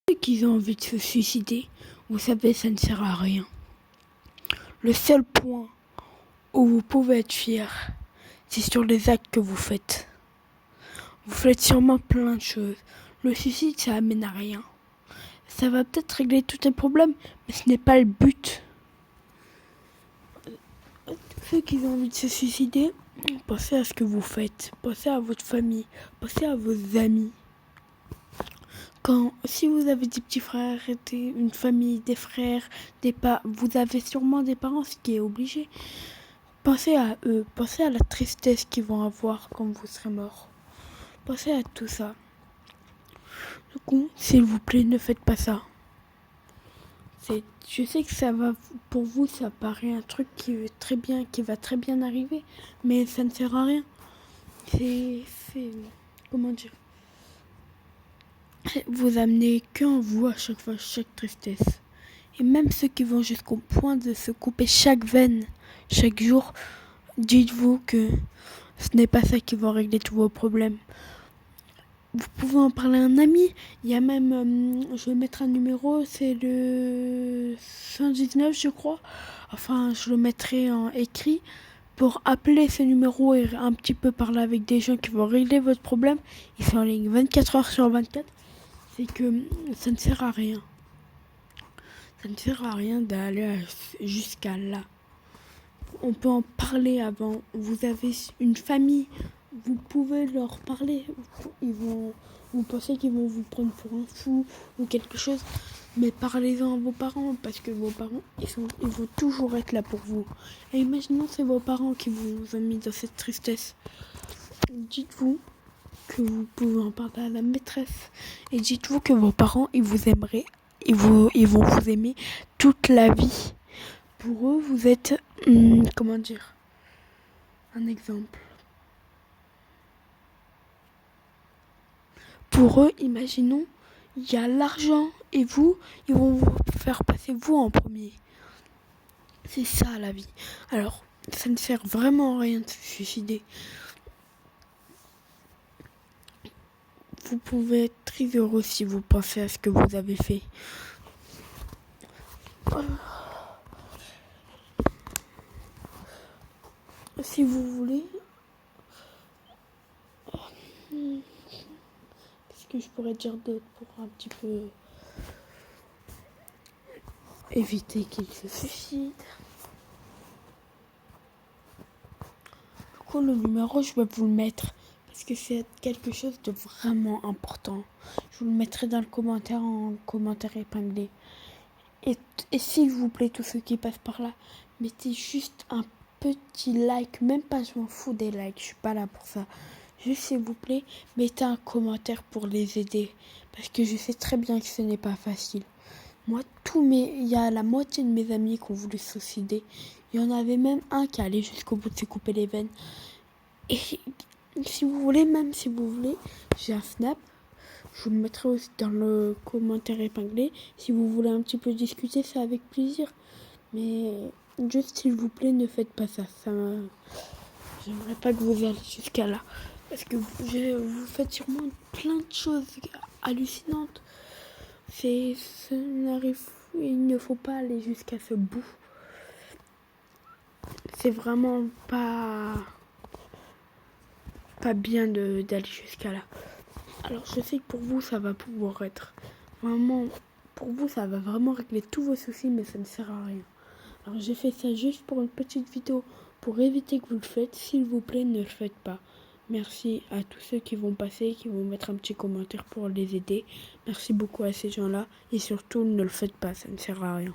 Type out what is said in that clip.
Ceux qui ont envie de se suicider, vous savez, ça ne sert à rien. Le seul point où vous pouvez être fier, c'est sur les actes que vous faites. Vous faites sûrement plein de choses. Le suicide, ça amène à rien. Ça va peut-être régler tous tes problèmes, mais ce n'est pas le but. Ceux qui ont envie de se suicider, pensez à ce que vous faites. Pensez à votre famille. Pensez à vos amis. Si vous avez des petits frères, une famille, des frères, vous avez sûrement des parents, ce qui est obligé. Pensez à eux. Pensez à la tristesse qu'ils vont avoir quand vous serez mort. Pensez à tout ça. Du coup, s'il vous plaît, ne faites pas ça. Je sais que ça va, pour vous, ça paraît un truc qui va très bien arriver, mais ça ne sert à rien. Comment dire, vous amenez qu'en vous à chaque fois, chaque tristesse. Et même ceux qui vont jusqu'au point de se couper chaque veine, chaque jour, dites-vous que ce n'est pas ça qui va régler tous vos problèmes. Vous pouvez en parler à un ami. Il y a même, je vais mettre un numéro, c'est le 119 je crois. Enfin, je le mettrai en écrit pour appeler ce numéro et un petit peu parler avec des gens qui vont régler votre problème. Ils sont en ligne 24 heures sur 24. C'est que ça ne sert à rien. Ça ne sert à rien d'aller jusqu'à là. On peut en parler avant. Vous avez une famille, vous pouvez leur parler. Vous pensez qu'ils vont vous prendre pour un fou ou quelque chose, mais parlez-en à vos parents, parce que vos parents, ils vont toujours être là pour vous. Et imaginons c'est vos parents qui vous ont mis dans cette tristesse. Dites-vous que vous pouvez en parler à la maîtresse. Et dites-vous que vos parents, ils vous aimeraient, ils vont vous aimer toute la vie. Pour eux, vous êtes, comment dire, un exemple. Pour eux, imaginons, il y a l'argent et vous, ils vont vous faire passer vous en premier. C'est ça la vie. Alors, ça ne sert vraiment à rien de se suicider. Vous pouvez être très heureux si vous pensez à ce que vous avez fait. Si vous voulez, qu'est-ce que je pourrais dire d'autre pour un petit peu éviter qu'il se suicide. Du coup, le numéro, je vais vous le mettre parce que c'est quelque chose de vraiment important. Je vous le mettrai dans le commentaire en commentaire épinglé. Et s'il vous plaît, tous ceux qui passent par là, mettez juste un petit like, même pas, je m'en fous des likes, je suis pas là pour ça. Juste s'il vous plaît, mettez un commentaire pour les aider, parce que je sais très bien que ce n'est pas facile. Moi, il y a la moitié de mes amis qui ont voulu se suicider. Il y en avait même un qui allait jusqu'au bout de se couper les veines. Et si vous voulez, j'ai un Snap. Je vous le mettrai aussi dans le commentaire épinglé. Si vous voulez un petit peu discuter, c'est avec plaisir. Mais juste s'il vous plaît, ne faites pas ça. J'aimerais pas que vous alliez jusqu'à là. Parce que vous faites sûrement plein de choses hallucinantes. Il ne faut pas aller jusqu'à ce bout. C'est vraiment pas bien d'aller jusqu'à là. Alors je sais que pour vous ça va pouvoir être vraiment, pour vous ça va vraiment régler tous vos soucis, mais ça ne sert à rien. Alors j'ai fait ça juste pour une petite vidéo, pour éviter que vous le faites. S'il vous plaît, ne le faites pas. Merci à tous ceux qui vont passer, qui vont mettre un petit commentaire pour les aider. Merci beaucoup à ces gens-là. Et surtout, ne le faites pas, ça ne sert à rien.